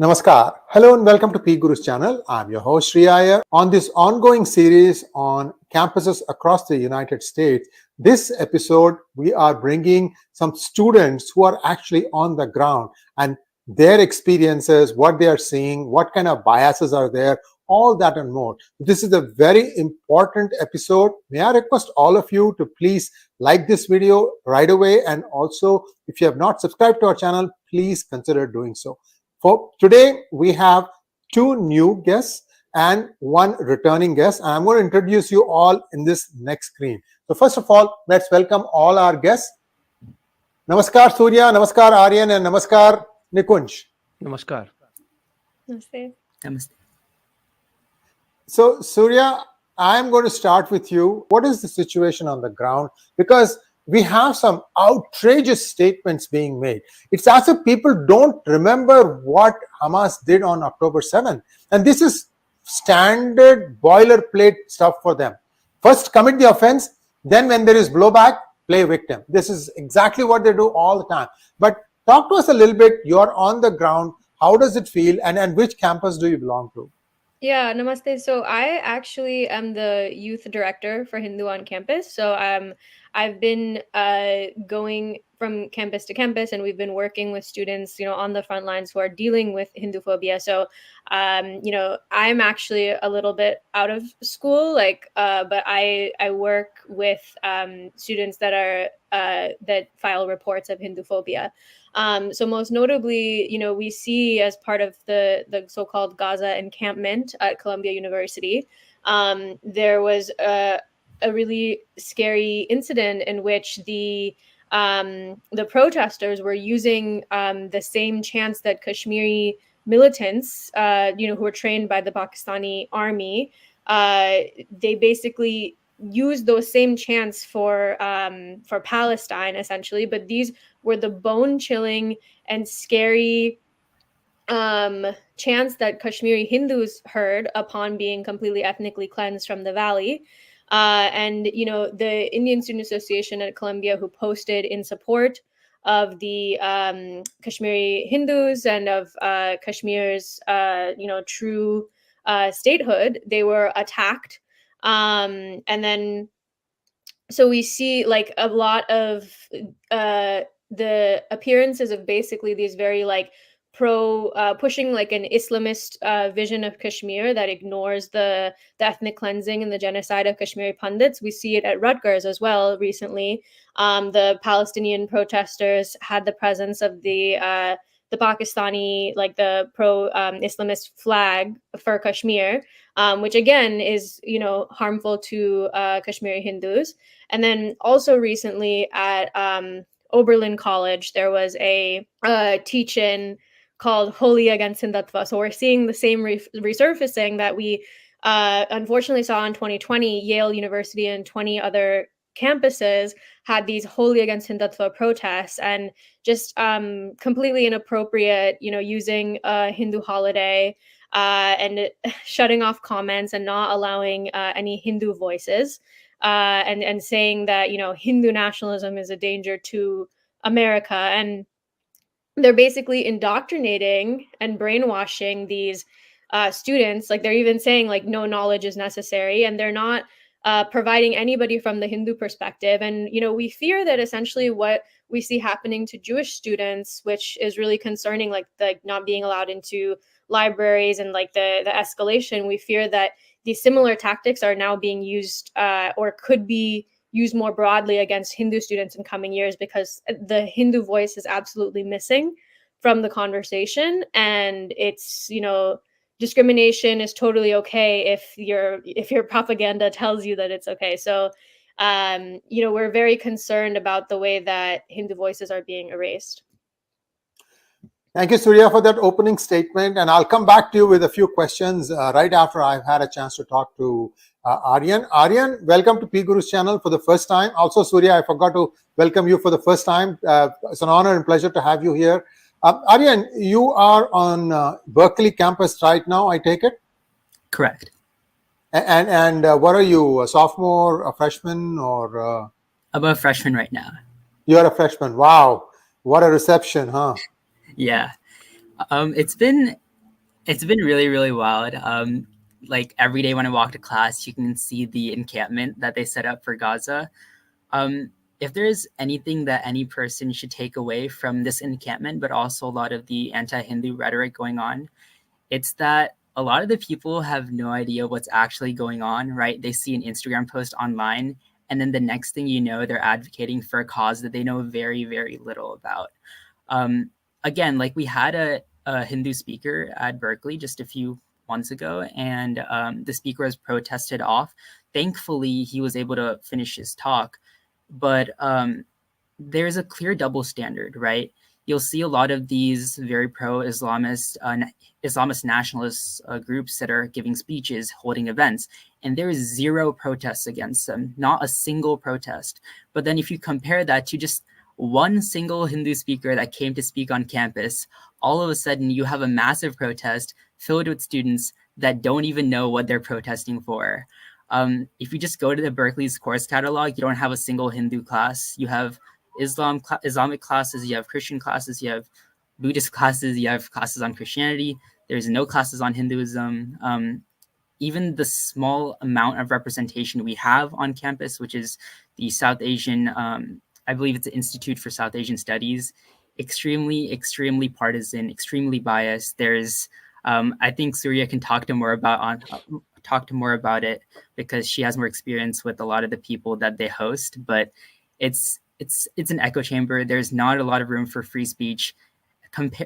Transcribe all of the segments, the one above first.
Namaskar. Hello and welcome to P Guru's channel. I'm your host Surya Aryan. On this ongoing series on campuses across the United States, this episode we are bringing some students who are actually on the ground and their experiences, what they are seeing, what kind of biases are there, all that and more. This is a very important episode. May I request all of you to please like this video right away, and also if you have not subscribed to our channel, please consider doing so. For today, we have two new guests and one returning guest. And I'm going to introduce you all in this next screen. So first of all, let's welcome all our guests. Namaskar Surya, Namaskar Aryan, and Namaskar Nikunj. Namaskar. Namaste. Namaste. So Surya, I'm going to start with you. What is the situation on the ground? Because we have some outrageous statements being made. It's as if people don't remember what Hamas did on October 7th. And this is standard boilerplate stuff for them. First, commit the offense. Then when there is blowback, play victim. This is exactly what they do all the time. But talk to us a little bit. You're on the ground. How does it feel? And which campus do you belong to? Yeah, namaste. So I actually am the youth director for Hindu on campus. So I've been going from campus to campus, and we've been working with students, on the front lines who are dealing with Hindu phobia. So, I'm actually a little bit out of school, but I work with students that are that file reports of Hindu phobia. So most notably, we see as part of the so-called Gaza encampment at Columbia University, there was a really scary incident in which the protesters were using the same chants that Kashmiri militants, who were trained by the Pakistani army. They basically used those same chants for Palestine, essentially, but these were the bone-chilling and scary chants that Kashmiri Hindus heard upon being completely ethnically cleansed from the valley. And the Indian Student Association at Columbia, who posted in support of the Kashmiri Hindus and of Kashmir's true statehood, they were attacked. And then so we see like a lot of the appearances of basically these very pushing like an Islamist vision of Kashmir that ignores the ethnic cleansing and the genocide of Kashmiri Pundits. We see it at Rutgers as well recently. The Palestinian protesters had the presence of the Pakistani, like the pro-Islamist flag for Kashmir, which again is, harmful to Kashmiri Hindus. And then also recently at Oberlin College, there was a teach-in called Holy Against Hindutva. So we're seeing the same resurfacing that we unfortunately saw in 2020. Yale University and 20 other campuses had these Holy Against Hindutva protests, and just completely inappropriate, using a Hindu holiday and shutting off comments and not allowing any Hindu voices. And saying that, Hindu nationalism is a danger to America. And they're basically indoctrinating and brainwashing these students. Like they're even saying like no knowledge is necessary, and they're not providing anybody from the Hindu perspective. And, we fear that essentially what we see happening to Jewish students, which is really concerning, like the not being allowed into libraries and like the escalation, we fear that these similar tactics are now being used or could be used more broadly against Hindu students in coming years, because the Hindu voice is absolutely missing from the conversation. And it's, discrimination is totally okay if your propaganda tells you that it's okay. So, we're very concerned about the way that Hindu voices are being erased. Thank you, Surya, for that opening statement. And I'll come back to you with a few questions right after I've had a chance to talk to Aryan. Aryan, welcome to P Guru's channel for the first time. Also, Surya, I forgot to welcome you for the first time. It's an honor and pleasure to have you here. Aryan, you are on Berkeley campus right now, I take it? Correct. And what are you, a sophomore, a freshman, or? I'm a freshman right now. You're a freshman. Wow. What a reception, huh? Yeah. It's been It's been really, really wild. Like every day when I walk to class, you can see the encampment that they set up for Gaza. If there's anything that any person should take away from this encampment, but also a lot of the anti-Hindu rhetoric going on, it's that a lot of the people have no idea what's actually going on, right? They see an Instagram post online, and then the next thing you know, they're advocating for a cause that they know very, very little about. Um, Again, like we had a Hindu speaker at Berkeley just a few months ago, and the speaker was protested off. Thankfully, he was able to finish his talk, but there's a clear double standard, right? You'll see a lot of these very pro-Islamist, Islamist nationalist groups that are giving speeches, holding events, and there is zero protests against them, not a single protest. But then if you compare that to just one single Hindu speaker that came to speak on campus, all of a sudden you have a massive protest filled with students that don't even know what they're protesting for. If you just go to the Berkeley's course catalog, you don't have a single Hindu class. You have Islamic classes, you have Christian classes, you have Buddhist classes, you have classes on Christianity. There's no classes on Hinduism. Even the small amount of representation we have on campus, which is the South Asian, I believe it's the Institute for South Asian Studies, extremely, extremely partisan, extremely biased. There's, I think Surya can talk to more about it because she has more experience with a lot of the people that they host. But it's an echo chamber. There's not a lot of room for free speech,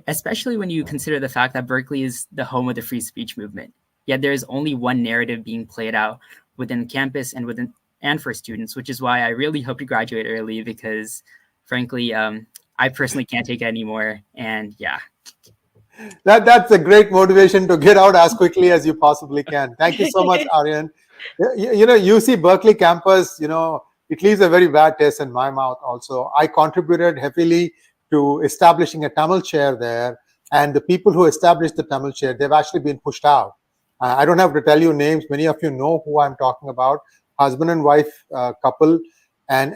especially when you consider the fact that Berkeley is the home of the free speech movement. Yet there's only one narrative being played out within campus and for students, which is why I really hope to graduate early because, frankly, I personally can't take it anymore. And yeah. That's a great motivation to get out as quickly as you possibly can. Thank you so much, Aryan. UC Berkeley campus, it leaves a very bad taste in my mouth also. I contributed heavily to establishing a Tamil chair there, and the people who established the Tamil chair, they've actually been pushed out. I don't have to tell you names. Many of you know who I'm talking about. Husband and wife couple, and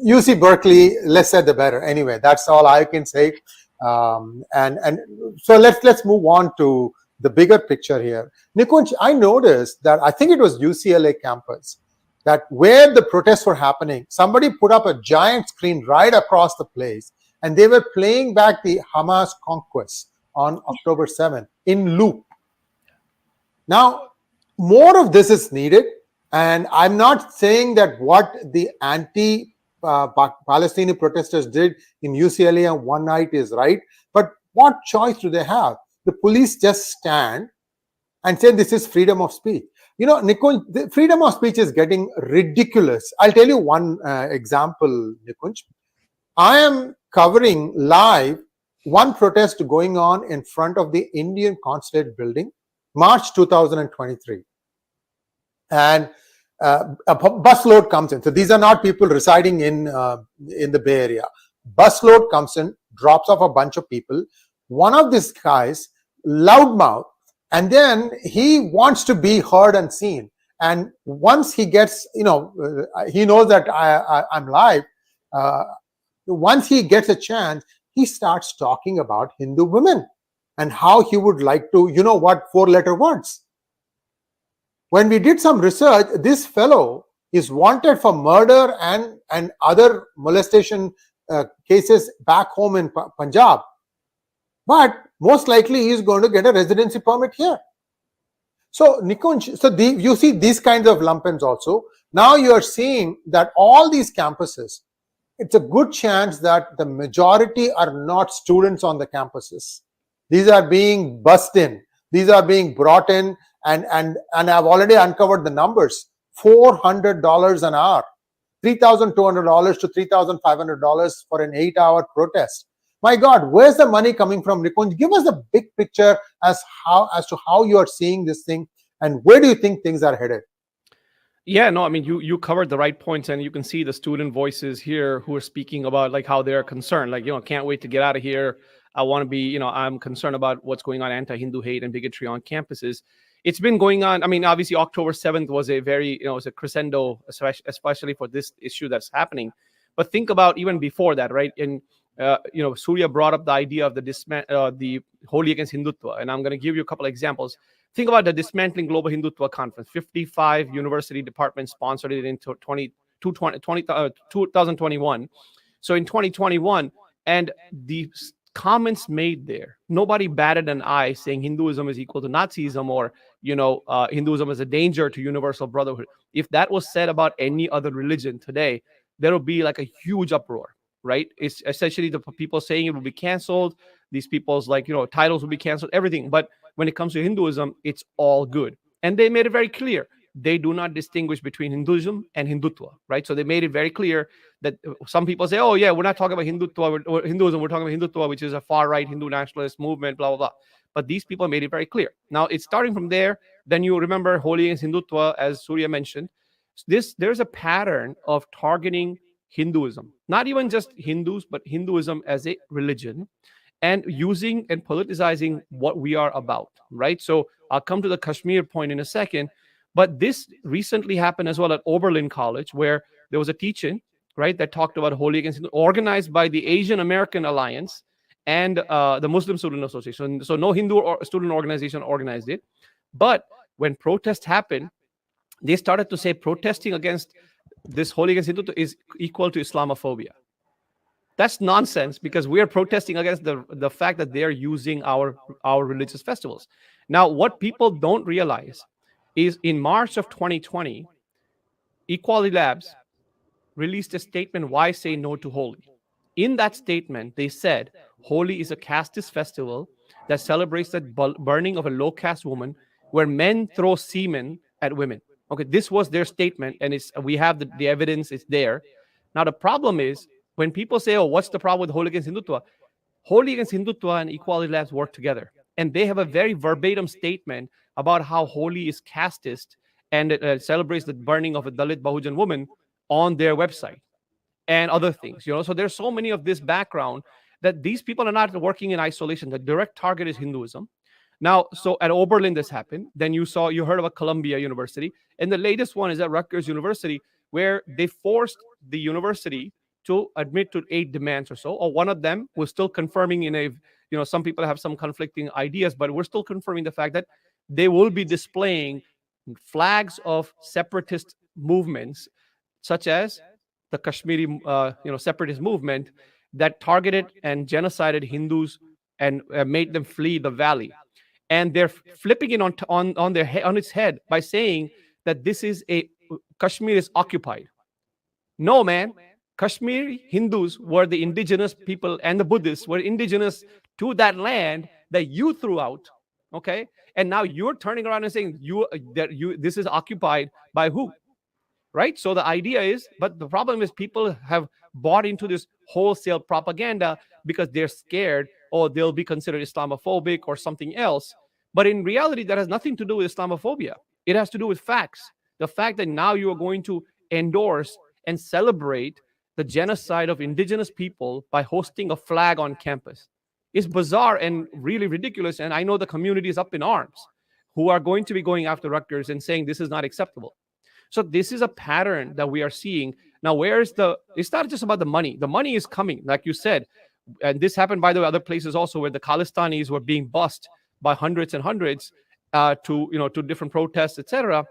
UC Berkeley, less said the better. Anyway, that's all I can say. And so let's move on to the bigger picture here. Nikunj, I noticed that I think it was UCLA campus that where the protests were happening, somebody put up a giant screen right across the place, and they were playing back the Hamas conquest on October 7th in loop. Now, more of this is needed. And I'm not saying that what the anti-Palestinian protesters did in UCLA on one night is right, but what choice do they have? The police just stand and say this is freedom of speech. Nikunj, the freedom of speech is getting ridiculous. I'll tell you one example, Nikunj. I am covering live one protest going on in front of the Indian consulate building, March 2023. And a busload comes in. So these are not people residing in the Bay Area. Busload comes in, drops off a bunch of people. One of these guys, loudmouth, and then he wants to be heard and seen. And once he gets, he knows that I'm live. Once he gets a chance, he starts talking about Hindu women and how he would like to, 4-letter words. When we did some research, this fellow is wanted for murder and other molestation cases back home in Punjab. But most likely he is going to get a residency permit here. So Nikunj, you see these kinds of lumpens also. Now you are seeing that all these campuses, it's a good chance that the majority are not students on the campuses. These are being bussed in. These are being brought in. And I've already uncovered the numbers. $400 an hour, $3,200 to $3,500 for an 8-hour protest. My God, where's the money coming from, Nikunj? Give us a big picture as to how you are seeing this thing and where do you think things are headed? Yeah, no, I mean, you covered the right points, and you can see the student voices here who are speaking about like how they're concerned, like, can't wait to get out of here. I want to be, I'm concerned about what's going on, anti-Hindu hate and bigotry on campuses. It's been going on. I mean, obviously, October 7th was a very, it was a crescendo, especially for this issue that's happening. But think about even before that, right? And Surya brought up the idea of the Holi against Hindutva, and I'm going to give you a couple of examples. Think about the Dismantling Global Hindutva Conference. 55 university departments sponsored it in 2021. So in 2021, and the comments made there, nobody batted an eye saying Hinduism is equal to Nazism, or Hinduism is a danger to universal brotherhood. If that was said about any other religion today, there will be like a huge uproar, right? It's essentially the people saying it will be canceled. These people's titles will be canceled, everything. But when it comes to Hinduism, it's all good. And they made it very clear. They do not distinguish between Hinduism and Hindutva, right? So they made it very clear that some people say, oh yeah, we're not talking about Hindutva or Hinduism, we're talking about Hindutva, which is a far-right Hindu nationalist movement, blah, blah, blah. But these people made it very clear. Now, it's starting from there. Then you remember Holi against Hindutva, as Surya mentioned. There's a pattern of targeting Hinduism, not even just Hindus, but Hinduism as a religion, and using and politicizing what we are about, right? So I'll come to the Kashmir point in a second, but this recently happened as well at Oberlin College, where there was a teaching, right, that talked about Holi against Hindu, organized by the Asian American Alliance and the Muslim Student Association. So no Hindu student organization organized it. But when protests happened, they started to say protesting against this Holi against Hindu is equal to Islamophobia. That's nonsense, because we are protesting against the fact that they are using our religious festivals. Now, what people don't realize is in March of 2020, Equality Labs released a statement, Why Say No to Holi? In that statement, they said Holi is a casteist festival that celebrates the burning of a low-caste woman, where men throw semen at women. Okay, this was their statement, and we have the evidence, it's there. Now, the problem is, when people say, oh, what's the problem with Holi against Hindutva? Holi against Hindutva and Equality Labs work together. And they have a very verbatim statement about how Holi is casteist and it celebrates the burning of a Dalit Bahujan woman on their website and other things. So there's so many of this background that these people are not working in isolation. The direct target is Hinduism. Now, so at Oberlin, this happened. Then you heard about Columbia University. And the latest one is at Rutgers University, where they forced the university to admit to 8 demands or so, or one of them was still confirming some people have some conflicting ideas, but we're still confirming the fact that they will be displaying flags of separatist movements, such as the Kashmiri, separatist movement that targeted and genocided Hindus and made them flee the valley. And they're flipping it on its head by saying that Kashmir is occupied. No, man. Kashmiri Hindus were the indigenous people, and the Buddhists were indigenous to that land that you threw out, okay? And now you're turning around and saying this is occupied by who, right? So the idea is, but the problem is people have bought into this wholesale propaganda because they're scared, or they'll be considered Islamophobic or something else. But in reality, that has nothing to do with Islamophobia. It has to do with facts. The fact that now you are going to endorse and celebrate the genocide of indigenous people by hosting a flag on campus is bizarre and really ridiculous. And I know the community is up in arms, who are going to be going after Rutgers and saying this is not acceptable. So this is a pattern that we are seeing. Now, it's not just about the money. The money is coming, like you said. And this happened, by the way, other places also, where the Khalistanis were being bussed by hundreds and hundreds to different protests, etc.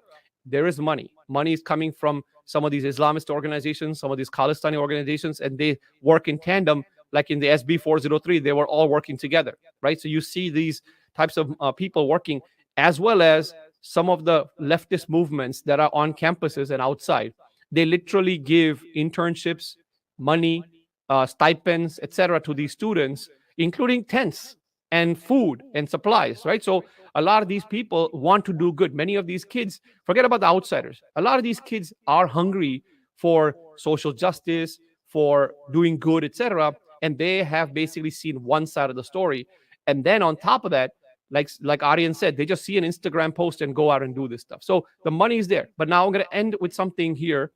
There is money. Money is coming from some of these Islamist organizations, some of these Khalistani organizations, and they work in tandem. Like in the SB 403, they were all working together, right? So you see these types of people working, as well as some of the leftist movements that are on campuses and outside. They literally give internships, money, stipends, etc. to these students, including tents and food and supplies, right? So a lot of these people want to do good. Many of these kids, forget about the outsiders. A lot of these kids are hungry for social justice, for doing good, etc. And they have basically seen one side of the story. And then on top of that, like Aryan said, they just see an Instagram post and go out and do this stuff. So the money is there. But now I'm going to end with something here.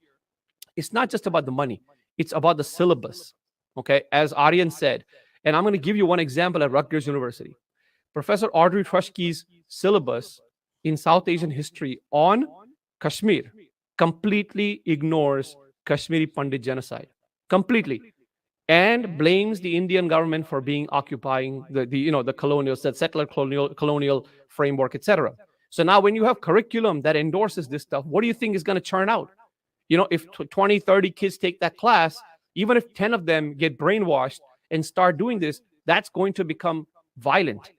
It's not just about the money. It's about the syllabus, okay? As Aryan said, and I'm going to give you one example at Rutgers University. Professor Audrey Trushke's syllabus in South Asian history on Kashmir completely ignores Kashmiri Pandit genocide. Completely. and blames the Indian government for being occupying the colonial, the settler colonial framework, etc. So now when you have curriculum that endorses this stuff, what do you think is going to churn out? If 20, 30 kids take that class, even if 10 of them get brainwashed and start doing this, that's going to become violent.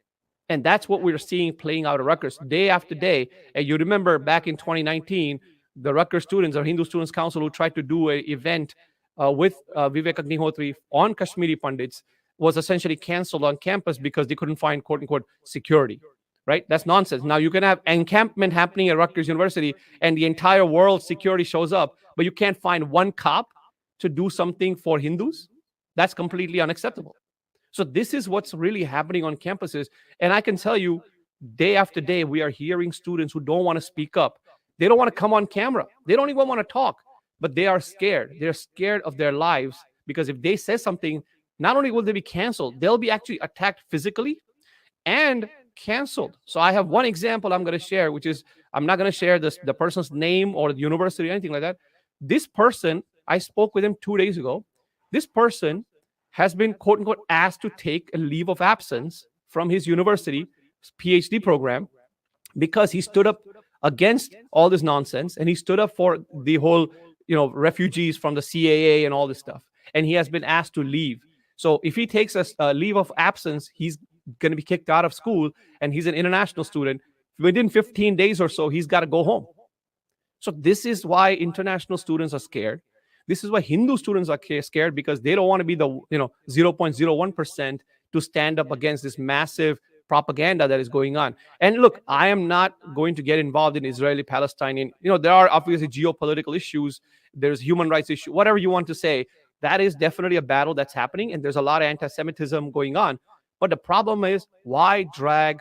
And that's what we're seeing playing out at Rutgers day after day. And you remember back in 2019, the Rutgers students or Hindu Students Council who tried to do an event with Vivek Agnihotri on Kashmiri Pandits was essentially canceled on campus because they couldn't find quote unquote security. Right? That's nonsense. Now you can have encampment happening at Rutgers University and the entire world security shows up, but you can't find one cop to do something for Hindus. That's completely unacceptable. So this is what's really happening on campuses. And I can tell you, day after day, we are hearing students who don't want to speak up. They don't want to come on camera. They don't even want to talk, but they are scared. They're scared of their lives because if they say something, not only will they be canceled, they'll be actually attacked physically and canceled. So I have one example I'm going to share, which is I'm not going to share the person's name or the university or anything like that. This person, I spoke with him 2 days ago. This person has been quote unquote asked to take a leave of absence from his university PhD program because he stood up against all this nonsense and he stood up for the whole refugees from the CAA and all this stuff, and he has been asked to leave. So if he takes a leave of absence, he's going to be kicked out of school, and he's an international student. Within 15 days or so, he's got to go home. So this is why international students are scared. This is why Hindu students are scared, because they don't want to be the 0.01% to stand up against this massive propaganda that is going on. And look, I am not going to get involved in Israeli-Palestinian. There are obviously geopolitical issues. There's human rights issue, whatever you want to say. That is definitely a battle that's happening, and there's a lot of anti-Semitism going on. But the problem is, why drag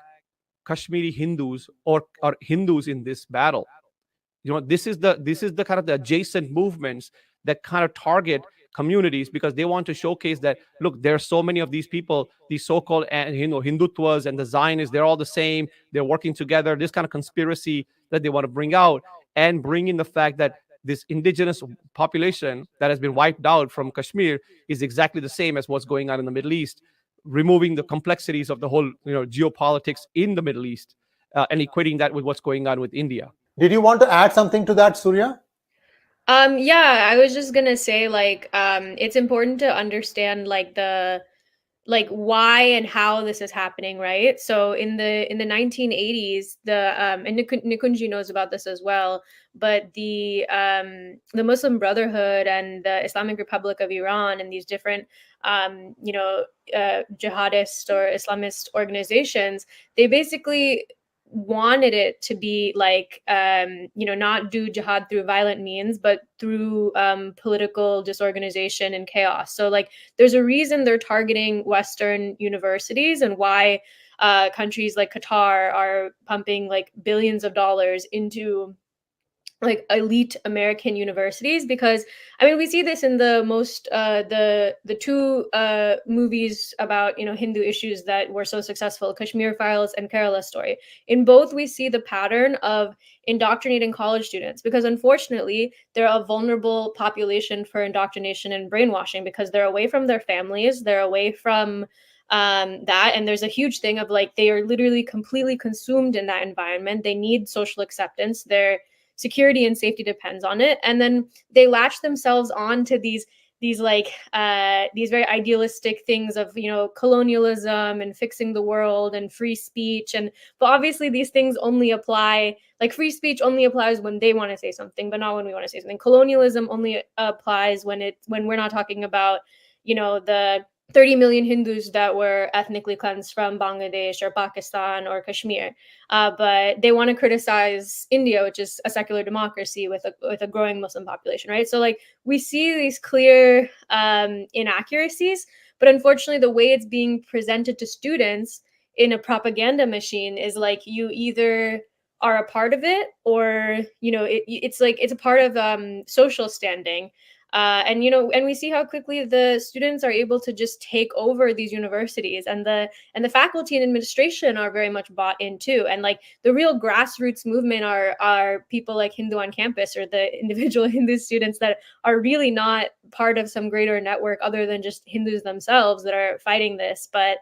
Kashmiri Hindus or Hindus in this battle? This is the kind of the adjacent movements that kind of target communities, because they want to showcase that, look, there are so many of these people, these so-called Hindutwas and the Zionists, they're all the same, they're working together, this kind of conspiracy that they want to bring out, and bring in the fact that this indigenous population that has been wiped out from Kashmir is exactly the same as what's going on in the Middle East, removing the complexities of the whole geopolitics in the Middle East, and equating that with what's going on with India. Did you want to add something to that, Surya? Yeah, I was just gonna say, it's important to understand why and how this is happening, right? So in the 1980s, and Nikunj knows about this as well, but the Muslim Brotherhood and the Islamic Republic of Iran and these different jihadist or Islamist organizations, they basically wanted it to be not do jihad through violent means, but through political disorganization and chaos. So there's a reason they're targeting Western universities, and why countries like Qatar are pumping billions of dollars into elite American universities, because we see this in the most the two movies about Hindu issues that were so successful, Kashmir Files and Kerala Story. In both, we see the pattern of indoctrinating college students, because unfortunately they're a vulnerable population for indoctrination and brainwashing, because they're away from their families, they're away from that, and there's a huge thing of they are literally completely consumed in that environment. They need social acceptance. Their security and safety depends on it, and then they latch themselves on to these very idealistic things of colonialism and fixing the world and free speech, but obviously these things only apply, free speech only applies when they want to say something, but not when we want to say something. Colonialism only applies when we're not talking about the 30 million Hindus that were ethnically cleansed from Bangladesh or Pakistan or Kashmir, but they want to criticize India, which is a secular democracy with a growing Muslim population, right? So we see these clear inaccuracies, but unfortunately, the way it's being presented to students in a propaganda machine is you either are a part of it, or it's a part of social standing. And you know, and we see how quickly the students are able to just take over these universities, and the faculty and administration are very much bought in too. And like the real grassroots movement are people like Hindu on campus, or the individual Hindu students that are really not part of some greater network other than just Hindus themselves that are fighting this. But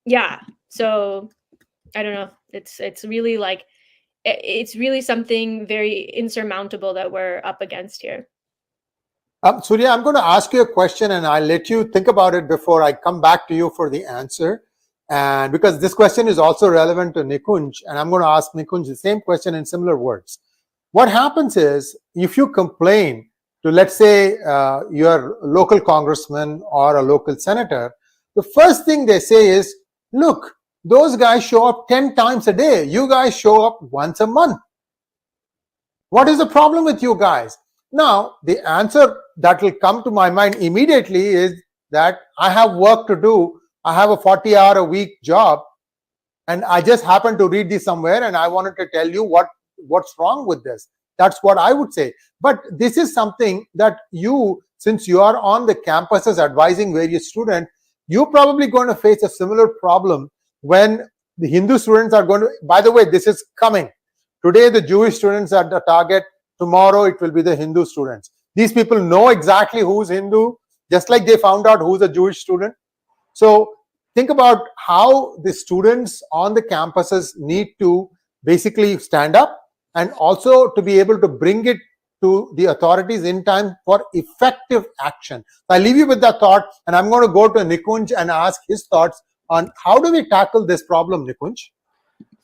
yeah, so I don't know. It's really like it's really something very insurmountable that we're up against here. Surya, I'm going to ask you a question and I'll let you think about it before I come back to you for the answer. And because this question is also relevant to Nikunj, and I'm going to ask Nikunj the same question in similar words. What happens is, if you complain to, let's say, your local congressman or a local senator, the first thing they say is, look, those guys show up 10 times a day. You guys show up once a month. What is the problem with you guys? Now, the answer that will come to my mind immediately is that I have work to do. I have a 40-hour-a-week job, and I just happened to read this somewhere, and I wanted to tell you what's wrong with this. That's what I would say. But this is something that you, since you are on the campuses advising various students, you're probably going to face a similar problem when the Hindu students are going to, by the way, this is coming. Today, the Jewish students are the target. Tomorrow, it will be the Hindu students. These people know exactly who's Hindu, just like they found out who's a Jewish student. So think about how the students on the campuses need to basically stand up, and also to be able to bring it to the authorities in time for effective action. So I leave you with that thought, and I'm going to go to Nikunj and ask his thoughts on how do we tackle this problem, Nikunj?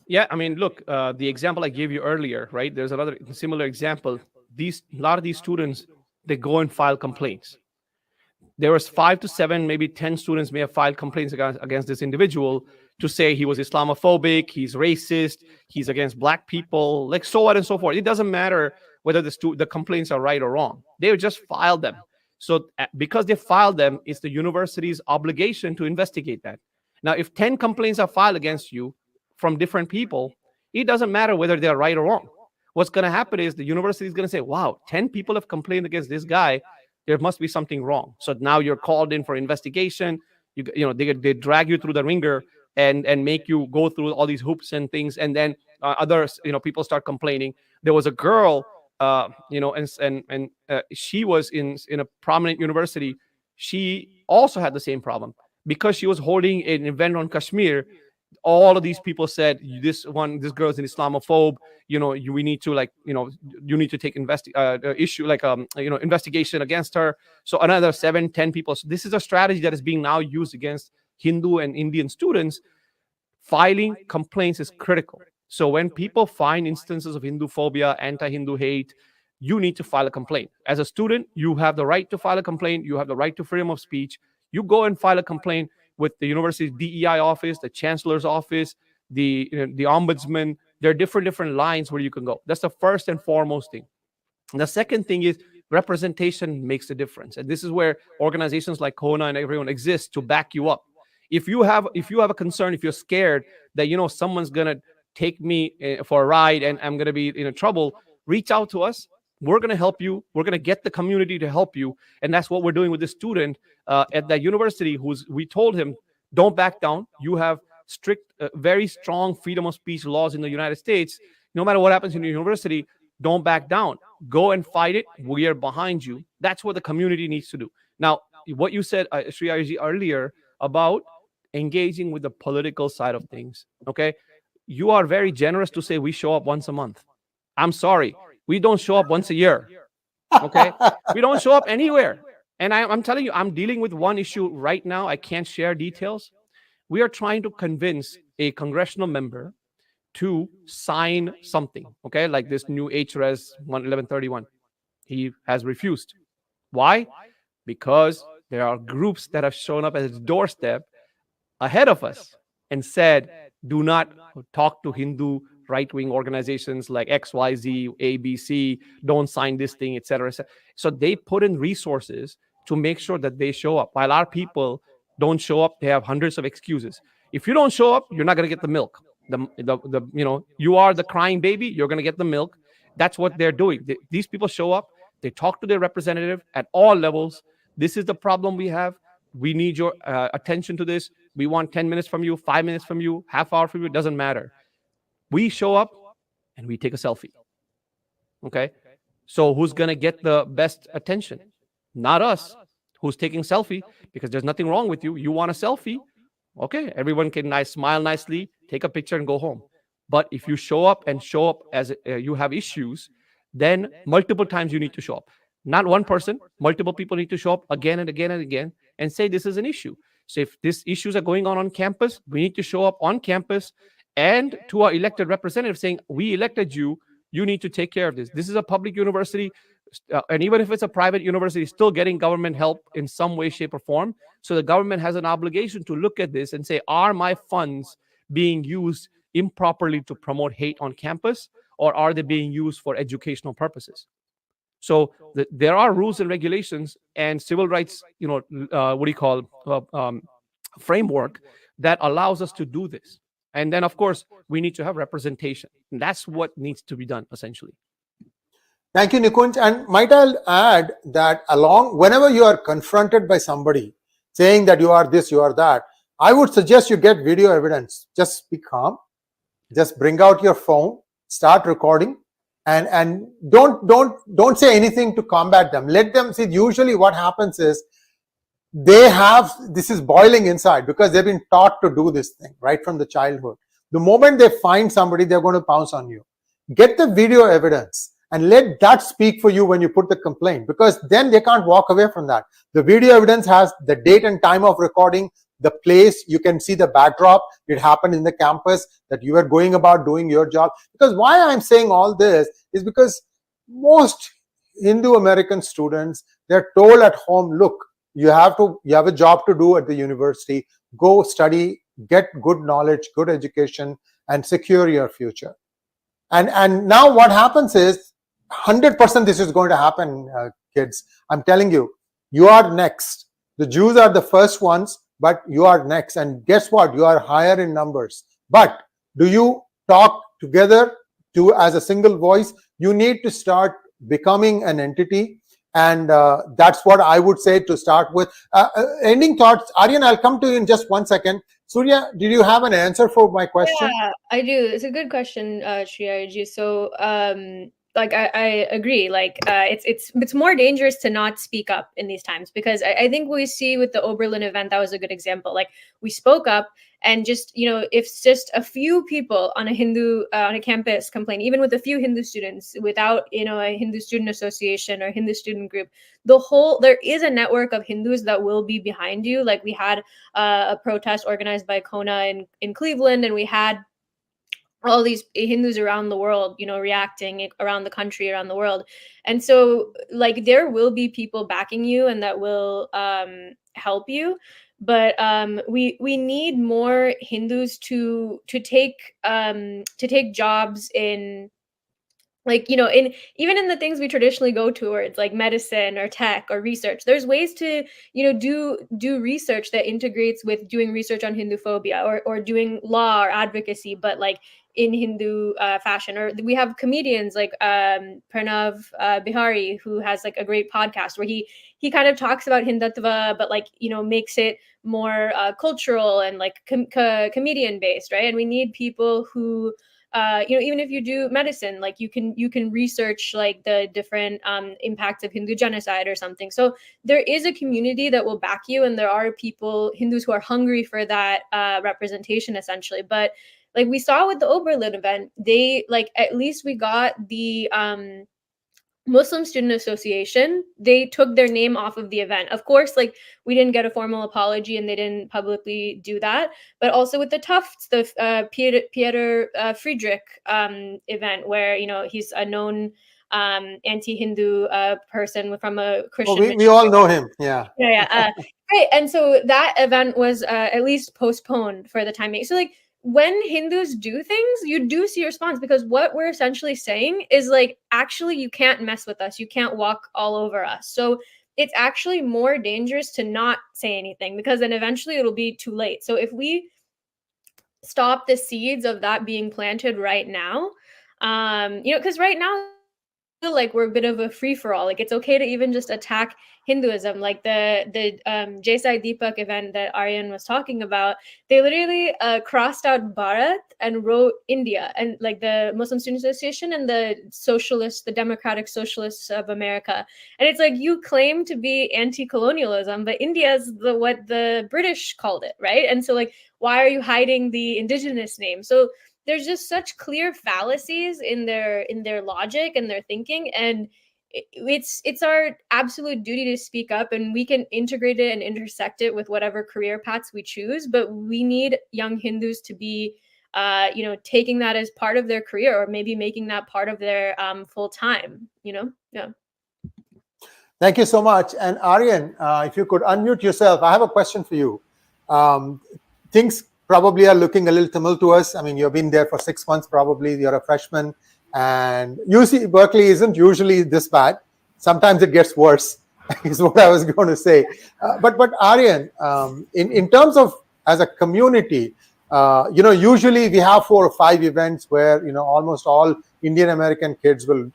Yeah, I mean, look, the example I gave you earlier, right? There's another similar example. A lot of these students, they go and file complaints. There was 5 to 7, maybe 10 students may have filed complaints against this individual to say he was Islamophobic, he's racist, he's against black people, like so on and so forth. It doesn't matter whether the complaints are right or wrong. They just filed them. So because they filed them, it's the university's obligation to investigate that. Now, if 10 complaints are filed against you from different people, it doesn't matter whether they're right or wrong. What's going to happen is the university is going to say, wow, 10 people have complained against this guy. There must be something wrong. So now you're called in for investigation. You know, they drag you through the ringer and make you go through all these hoops and things. And then others, people start complaining. There was a girl, and she was in a prominent university. She also had the same problem because she was holding an event on Kashmir. All of these people said, this girl's an Islamophobe. We need to you need to take investigation against her. So another 7-10 people. So this is a strategy that is being now used against Hindu and Indian students. Filing complaints is critical. So when people find instances of Hindu phobia, anti-Hindu hate, you need to file a complaint. As a student, you have the right to file a complaint. You have the right to freedom of speech. You go and file a complaint with the university's DEI office, the chancellor's office, the ombudsman. There are different lines where you can go. That's the first and foremost thing. And the second thing is representation makes a difference. And this is where organizations like Kona and everyone exist to back you up. If you have a concern, if you're scared that someone's gonna take me for a ride and I'm gonna be in trouble, reach out to us. We're going to help you. We're going to get the community to help you. And that's what we're doing with this student at that university we told him, don't back down. You have strict, very strong freedom of speech laws in the United States. No matter what happens in your university, don't back down. Go and fight it. We are behind you. That's what the community needs to do. Now, what you said, Surya Aryan, earlier about engaging with the political side of things, okay? You are very generous to say we show up once a month. I'm sorry. We don't show up once a year. Okay. We don't show up anywhere. And I'm telling you, I'm dealing with one issue right now. I can't share details. We are trying to convince a congressional member to sign something. Okay. Like this new HRES 1131. He has refused. Why? Because there are groups that have shown up at his doorstep ahead of us and said, do not talk to Hindu right-wing organizations like XYZ, ABC, don't sign this thing, etc. So they put in resources to make sure that they show up. While our people don't show up, they have hundreds of excuses. If you don't show up, you're not going to get the milk. You are the crying baby, you're going to get the milk. That's what they're doing. These people show up, They talk to their representative at all levels. This is the problem we have. We need your attention to this. We want 10 minutes from you, 5 minutes from you, half hour from you. It doesn't matter. We show up and we take a selfie. Okay. So who's going to get the best attention? Not us. Who's taking selfie? Because there's nothing wrong with you. You want a selfie? Okay. Everyone can smile nicely, take a picture and go home. But if you show up as you have issues, then multiple times you need to show up. Not one person, multiple people need to show up again and again and again and say this is an issue. So if these issues are going on campus, we need to show up on campus and to our elected representative saying, we elected you, you need to take care of this. This is a public university. And even if it's a private university, still getting government help in some way, shape, or form. So the government has an obligation to look at this and say, are my funds being used improperly to promote hate on campus, or are they being used for educational purposes? So there are rules and regulations and civil rights, framework that allows us to do this. And then, of course, we need to have representation. And that's what needs to be done, essentially. Thank you, Nikunj. And might I add that whenever you are confronted by somebody saying that you are this, you are that, I would suggest you get video evidence. Just be calm. Just bring out your phone, start recording, and don't say anything to combat them. Let them see. Usually what happens is this is boiling inside because they've been taught to do this thing right from the childhood. The moment they find somebody, they're going to pounce on you. Get the video evidence and let that speak for you when you put the complaint, because then they can't walk away from that. The video evidence has the date and time of recording, the place, you can see the backdrop, it happened in the campus, that you were going about doing your job. Because why I'm saying all this is because most Hindu American students, they're told at home, look, you have a job to do at the university, go study, get good knowledge, good education, and secure your future. And now what happens is 100% this is going to happen, kids. I'm telling you, you are next. The Jews are the first ones, but you are next. And guess what? You are higher in numbers. But do you talk together as a single voice? You need to start becoming an entity. And that's what I would say to start with. Ending thoughts. Aryan, I'll come to you in just 1 second. Surya, did you have an answer for my question? Yeah, I do. It's a good question, Shri Aryan. So, I agree. It's more dangerous to not speak up in these times, because I think we see with the Oberlin event, that was a good example. Like, we spoke up, and just, if just a few people on a campus complain, even with a few Hindu students, without, a Hindu student association or Hindu student group, there is a network of Hindus that will be behind you. Like, we had a protest organized by Kona in Cleveland, and we had all these Hindus around the world, reacting around the country, around the world. And so, like, there will be people backing you and that will help you. But we need more Hindus to take jobs in, like, even in the things we traditionally go towards, like medicine or tech or research. There's ways to, do research that integrates with doing research on Hindu phobia, or doing law or advocacy, but like in Hindu fashion. Or we have comedians like Pranav Bihari, who has like a great podcast where he kind of talks about Hindutva, but like, makes it more cultural and like comedian based, right? And we need people who, even if you do medicine, like you can research like the different impacts of Hindu genocide or something. So there is a community that will back you, and there are people, Hindus, who are hungry for that representation, essentially. But like we saw with the Oberlin event, at least we got the Muslim Student Association, they took their name off of the event. Of course, like, we didn't get a formal apology and they didn't publicly do that. But also with the Tufts, the Peter Friedrich event, where, he's a known anti-Hindu person from a Christian. Oh, we all know him. Yeah. Yeah. Right. And so that event was at least postponed for the time being. So, like, when Hindus do things, you do see a response, because what we're essentially saying is, like, actually, you can't mess with us. You can't walk all over us. So it's actually more dangerous to not say anything, because then eventually it'll be too late. So if we stop the seeds of that being planted right now, because right now, like we're a bit of a free-for-all. Like it's okay to even just attack Hinduism. Like the Jai Sai Deepak event that Aryan was talking about, they literally crossed out Bharat and wrote India, and like the Muslim Student Association and the Democratic Socialists of America. And it's like, you claim to be anti-colonialism, but India is what the British called it, right? And so like, why are you hiding the indigenous name? So there's just such clear fallacies in their logic and their thinking, and it's our absolute duty to speak up, and we can integrate it and intersect it with whatever career paths we choose. But we need young Hindus to be taking that as part of their career, or maybe making that part of their full time. Yeah. Thank you so much. And Aryan, if you could unmute yourself, I have a question for you. Things probably are looking a little tumultuous. I mean, you've been there for 6 months, probably. You're a freshman. And UC Berkeley isn't usually this bad. Sometimes it gets worse, is what I was going to say. But Aryan, in terms of as a community, usually we have 4 or 5 events where, almost all Indian American kids will,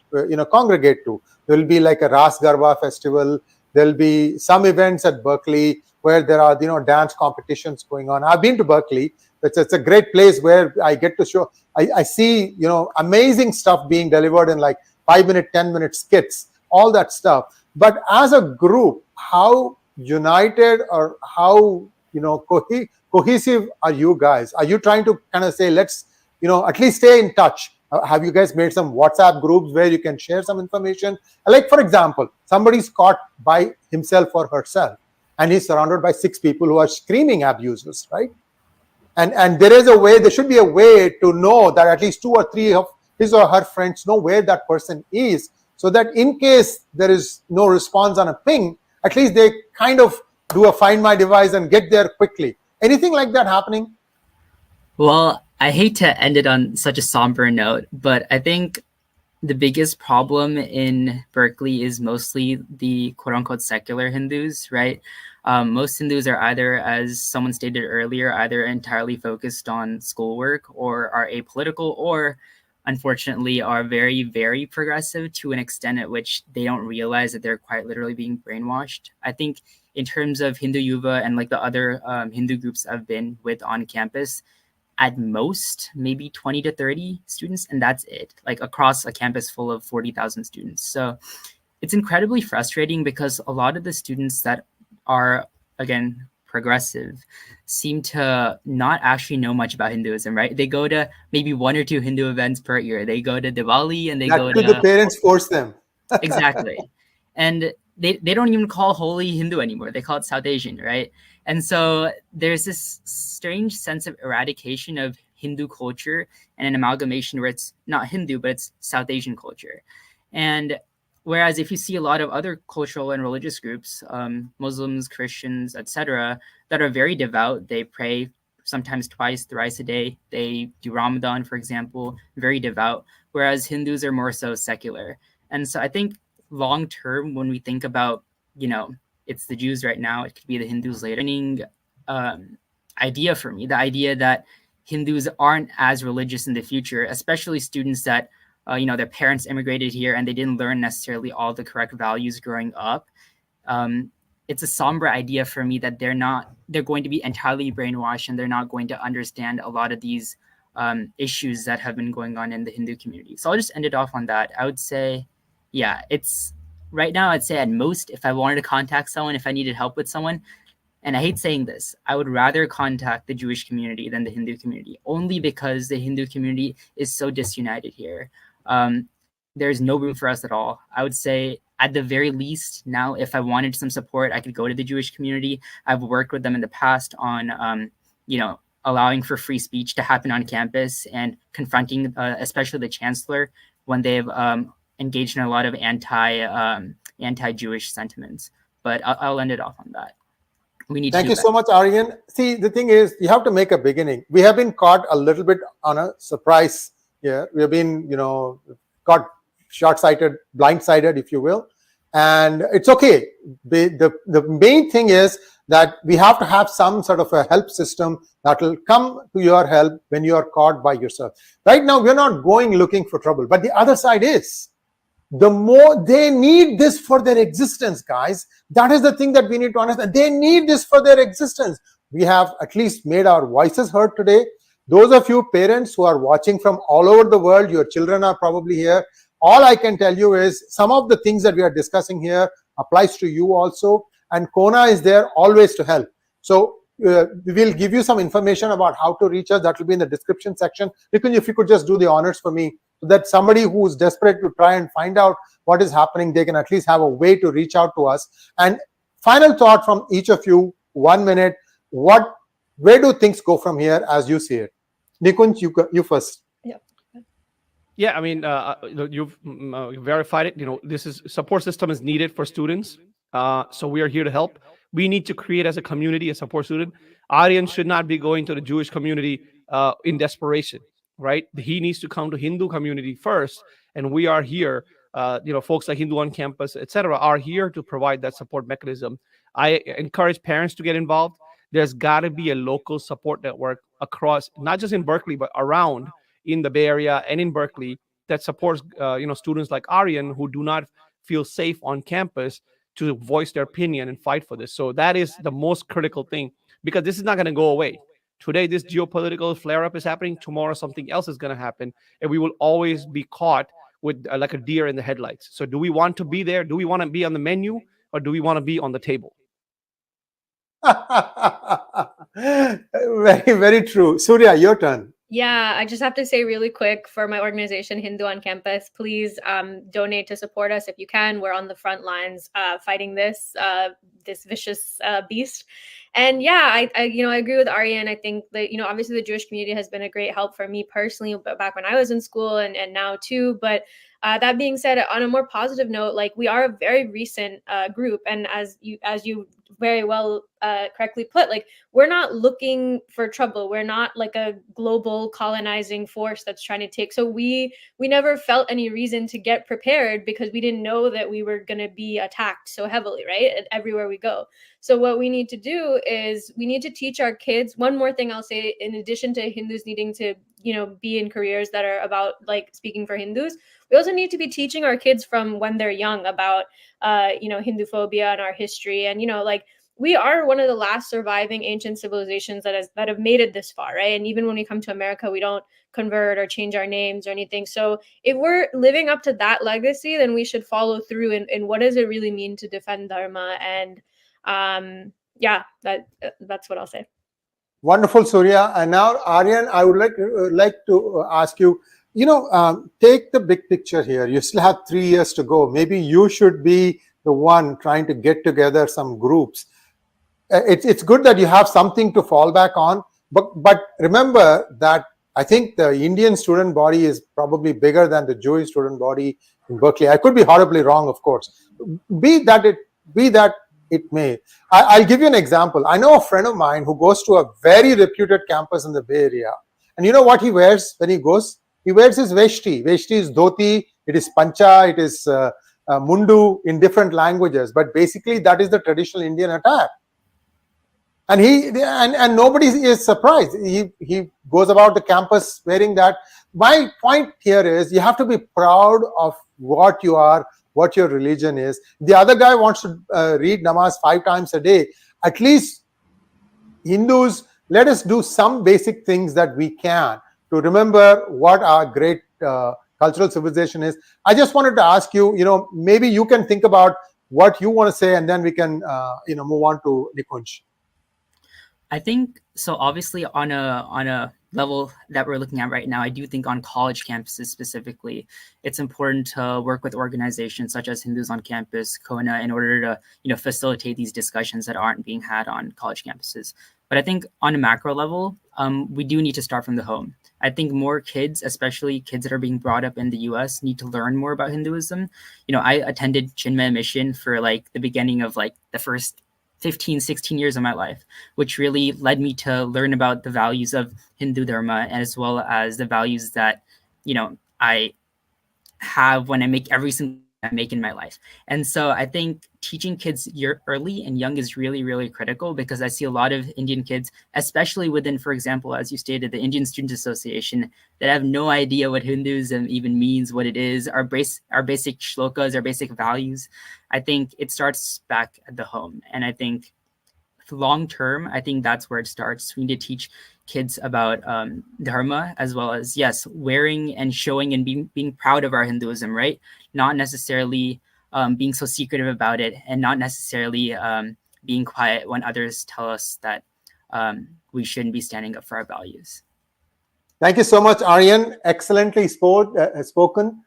congregate to. There will be like a Ras Garba festival. There'll be some events at Berkeley where there are, dance competitions going on. I've been to Berkeley. It's a great place where I get to show, I see, amazing stuff being delivered in like 5-minute, 10-minute skits, all that stuff. But as a group, how united or how, cohesive are you guys? Are you trying to kind of say, let's, at least stay in touch? Have you guys made some WhatsApp groups where you can share some information? Like, for example, somebody's caught by himself or herself, and he's surrounded by 6 people who are screaming abusers, right? And there should be a way to know that at least 2 or 3 of his or her friends know where that person is, so that in case there is no response on a ping, at least they kind of do a find my device and get there quickly. Anything like that happening? Well, I hate to end it on such a somber note, but I think the biggest problem in Berkeley is mostly the quote-unquote secular Hindus, right? Most Hindus are either, as someone stated earlier, either entirely focused on schoolwork or are apolitical, or unfortunately are very, very progressive to an extent at which they don't realize that they're quite literally being brainwashed. I think in terms of Hindu Yuva and like the other Hindu groups I've been with on campus, at most, maybe 20 to 30 students, and that's it, like across a campus full of 40,000 students. So it's incredibly frustrating because a lot of the students that are, again, progressive seem to not actually know much about Hinduism, right? They go to maybe 1 or 2 Hindu events per year. They go to Diwali and they go to... the parents force them. Exactly. And they don't even call Holi Hindu anymore. They call it South Asian, right? And so there's this strange sense of eradication of Hindu culture and an amalgamation where it's not Hindu, but it's South Asian culture. And whereas if you see a lot of other cultural and religious groups, Muslims, Christians, etc., that are very devout, they pray sometimes twice, thrice a day. They do Ramadan, for example, very devout, whereas Hindus are more so secular. And so I think long term, when we think about, it's the Jews right now, it could be the Hindus later. Idea for me, the idea that Hindus aren't as religious in the future, especially students that, their parents immigrated here and they didn't learn necessarily all the correct values growing up. It's a somber idea for me that they're going to be entirely brainwashed and they're not going to understand a lot of these issues that have been going on in the Hindu community. So I'll just end it off on that. I would say, right now, I'd say at most, if I wanted to contact someone, if I needed help with someone, and I hate saying this, I would rather contact the Jewish community than the Hindu community, only because the Hindu community is so disunited here. There's no room for us at all. I would say at the very least now, if I wanted some support, I could go to the Jewish community. I've worked with them in the past on, allowing for free speech to happen on campus and confronting, especially the chancellor when they've engaged in a lot of anti-Jewish sentiments. But I'll end it off on that. We need. Thank you so much, Aryan. See, the thing is, you have to make a beginning. We have been caught a little bit on a surprise here. We have been, caught short-sighted, blindsided, if you will. And it's okay. The main thing is that we have to have some sort of a help system that will come to your help when you are caught by yourself. Right now, we're not going looking for trouble, but the other side is. the more they need this for their existence, guys. That is the thing that we need to understand. They need this for their existence. We have at least made our voices heard today. Those of you parents who are watching from all over the world, your children are probably here. All I can tell you is some of the things that we are discussing here applies to you also, and Kona is there always to help. So we will give you some information about how to reach us. That will be in the description section. Nikunj, if you could just do the honors for me, so that somebody who is desperate to try and find out what is happening, they can at least have a way to reach out to us. And final thought from each of you, 1 minute, where do things go from here as you see it? Nikunj, you first. Yeah, I mean, you've verified it. This support system is needed for students. So we are here to help. We need to create as a community a support student. Aryan should not be going to the Jewish community in desperation, right? He needs to come to Hindu community first. And we are here, folks like Hindu on Campus, etc., are here to provide that support mechanism. I encourage parents to get involved. There's got to be a local support network across, not just in Berkeley, but around in the Bay Area and in Berkeley, that supports students like Aryan who do not feel safe on campus to voice their opinion and fight for this. So that is the most critical thing, because this is not going to go away. Today, this geopolitical flare-up is happening. Tomorrow, something else is going to happen, and we will always be caught with like a deer in the headlights. So do we want to be there? Do we want to be on the menu, or do we want to be on the table? Very, very true. Surya, your turn. Yeah, I just have to say really quick, for my organization, Hindu on Campus, please donate to support us if you can. We're on the front lines fighting this vicious beast. And yeah, I agree with Aryan. I think that, obviously the Jewish community has been a great help for me personally, but back when I was in school and now too. But that being said, on a more positive note, like, we are a very recent group, and as you very well correctly put, like, we're not looking for trouble. We're not like a global colonizing force that's trying to take. So we never felt any reason to get prepared, because we didn't know that we were going to be attacked so heavily, right? Everywhere we go. So what we need to do is we need to teach our kids. One more thing I'll say, in addition to Hindus needing to, be in careers that are about like speaking for Hindus, we also need to be teaching our kids from when they're young about, Hinduphobia and our history. And, like, we are one of the last surviving ancient civilizations that have made it this far, right? And even when we come to America, we don't convert or change our names or anything. So if we're living up to that legacy, then we should follow through in what does it really mean to defend Dharma. And that's what I'll say. Wonderful, Surya. And now, Aryan, I would like to ask you, take the big picture here. You still have 3 years to go. Maybe you should be the one trying to get together some groups. It's good that you have something to fall back on, but remember that I think the Indian student body is probably bigger than the Jewish student body in Berkeley. I could be horribly wrong, of course. Be that it may. I'll give you an example. I know a friend of mine who goes to a very reputed campus in the Bay Area, and you know what he wears when he goes? He wears his veshti. Veshti is dhoti, it is pancha, it is mundu in different languages, but basically that is the traditional Indian attire. And and nobody is surprised. He goes about the campus wearing that. My point here is you have to be proud of what you are, what your religion is. The other guy wants to read namaz 5 times a day. At least Hindus, let us do some basic things that we can to remember what our great cultural civilization is. I just wanted to ask you, maybe you can think about what you want to say, and then we can, move on to Nikunj. I think so. Obviously, on a level that we're looking at right now, I do think on college campuses specifically, it's important to work with organizations such as Hindus on Campus, Kona, in order to facilitate these discussions that aren't being had on college campuses. But I think on a macro level, we do need to start from the home. I think more kids, especially kids that are being brought up in the US, need to learn more about Hinduism. I attended Chinmay Mission for like the beginning of like the first 15, 16 years of my life, which really led me to learn about the values of Hindu Dharma, as well as the values that, I have when I make every single I make in my life. And so I think teaching kids early and young is really, really critical, because I see a lot of Indian kids, especially within, for example, as you stated, the Indian Student Association, that have no idea what Hinduism even means, what it is, our basic shlokas, our basic values. I think it starts back at the home. And I think long term, I think that's where it starts. We need to teach kids about dharma, as well as, yes, wearing and showing and being proud of our Hinduism, right? Not necessarily being so secretive about it, and not necessarily being quiet when others tell us that we shouldn't be standing up for our values. Thank you so much, Aryan. Excellently spoken.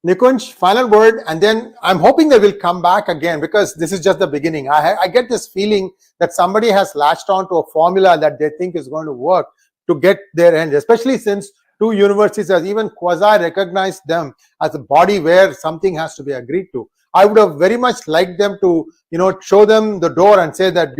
Nikunj, final word, and then I'm hoping they will come back again, because this is just the beginning. I get this feeling that somebody has latched on to a formula that they think is going to work to get their end, especially since two universities have even quasi-recognized them as a body where something has to be agreed to. I would have very much liked them to, show them the door and say that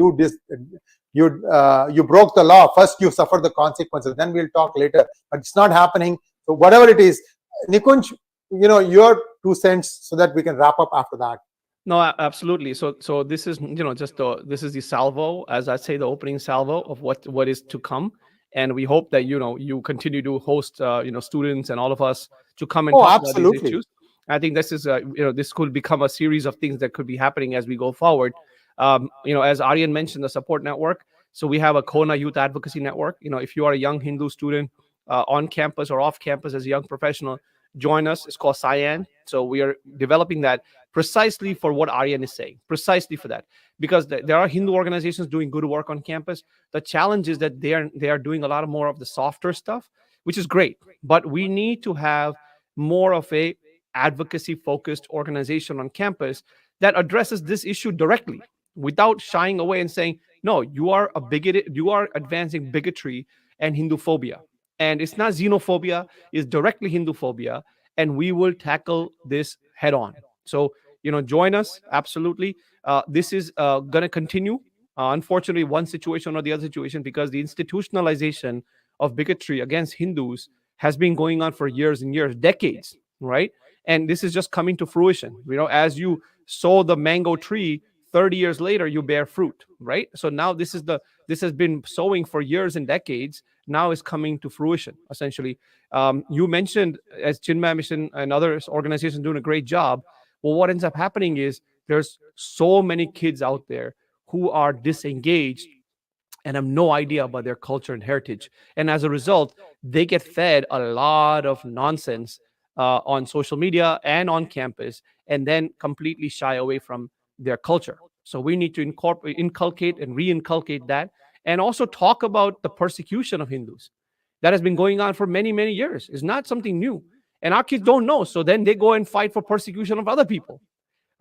you broke the law. First, you suffer the consequences. Then we'll talk later. But it's not happening. So whatever it is, Nikunj, your 2 cents, so that we can wrap up after that. No, absolutely. So this is, this is the salvo, as I say, the opening salvo of what is to come. And we hope that, you continue to host, students and all of us to come and talk about these issues. I think this is, this could become a series of things that could be happening as we go forward. As Aryan mentioned, the support network. So we have a Kona Youth Advocacy Network. If you are a young Hindu student on campus or off campus as a young professional, join us. It's called Cyan. So we are developing that precisely for what Aryan is saying, precisely for that, because there are Hindu organizations doing good work on campus. The challenge is that they are doing a lot more of the softer stuff, which is great, but we need to have more of a advocacy focused organization on campus that addresses this issue directly, without shying away and saying, no, you are a bigoted, you are advancing bigotry and Hindu phobia. And it's not xenophobia, it's directly Hindu phobia. And we will tackle this head on. So, join us. Absolutely. This is going to continue. Unfortunately, one situation or the other situation, because the institutionalization of bigotry against Hindus has been going on for years and years, decades, right? And this is just coming to fruition. As you sow the mango tree, 30 years later, you bear fruit, right? So now this has been sowing for years and decades. Now is coming to fruition, essentially. You mentioned, as Chinmay Mission and other organizations doing a great job. Well, what ends up happening is there's so many kids out there who are disengaged and have no idea about their culture and heritage. And as a result, they get fed a lot of nonsense on social media and on campus, and then completely shy away from their culture. So we need to inculcate and re-inculcate that, and also talk about the persecution of Hindus that has been going on for many, many years. It's not something new. And our kids don't know. So then they go and fight for persecution of other people,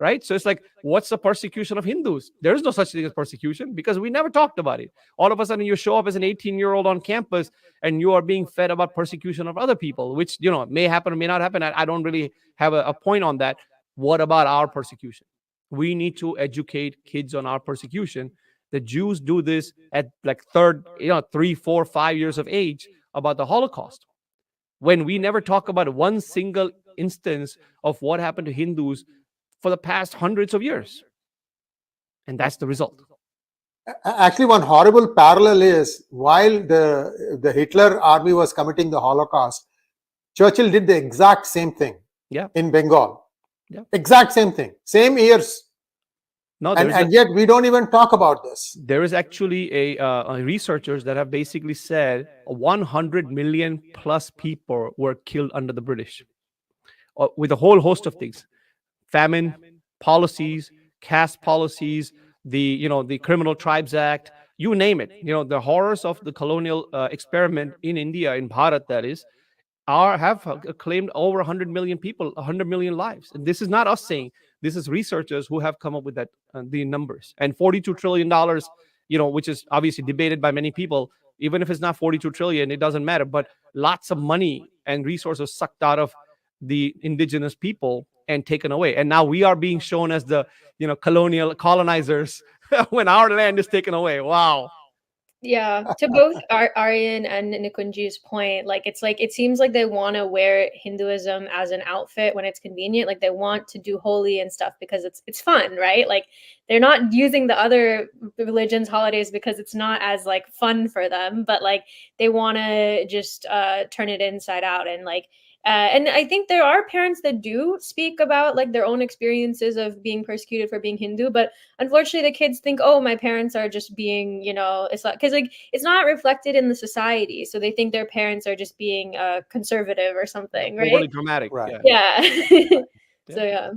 right? So it's like, what's the persecution of Hindus? There's no such thing as persecution, because we never talked about it. All of a sudden, you show up as an 18-year-old on campus and you are being fed about persecution of other people, which, may happen or may not happen. I don't really have a point on that. What about our persecution? We need to educate kids on our persecution. The Jews do this at like 3, 4, 5 years of age about the Holocaust, when we never talk about one single instance of what happened to Hindus for the past hundreds of years. And that's the result. Actually, one horrible parallel is, while the Hitler army was committing the Holocaust, Churchill did the exact same thing in Bengal. Yeah. Exact same thing, same years. No, and yet we don't even talk about this. There is actually a researchers that have basically said 100 million plus people were killed under the British, with a whole host of things: famine, policies, caste policies, the Criminal Tribes Act, you name it. The horrors of the colonial experiment in India, in Bharat, that is, have claimed over 100 million people, 100 million lives. And this is not us saying. This is researchers who have come up with that the numbers. And $42 trillion, which is obviously debated by many people. Even if it's not 42 trillion, it doesn't matter. But lots of money and resources sucked out of the indigenous people and taken away. And now we are being shown as the colonizers when our land is taken away. Wow. Yeah, to both Aryan and Nikunj's point, like it seems like they want to wear Hinduism as an outfit when it's convenient. Like they want to do holy and stuff because it's fun, right? Like they're not using the other religions' holidays because it's not as like fun for them, but like they want to just turn it inside out and like. And I think there are parents that do speak about like their own experiences of being persecuted for being Hindu, but unfortunately the kids think, oh, my parents are just being, it's not, because like it's not reflected in the society, so they think their parents are just being conservative or something, right? Overly dramatic. Right. Yeah. Yeah. So yeah.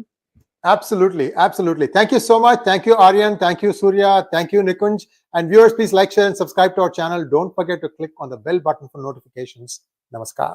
Absolutely. Absolutely. Thank you so much. Thank you, Aryan. Thank you, Surya. Thank you, Nikunj. And viewers, please like, share, and subscribe to our channel. Don't forget to click on the bell button for notifications. Namaskar.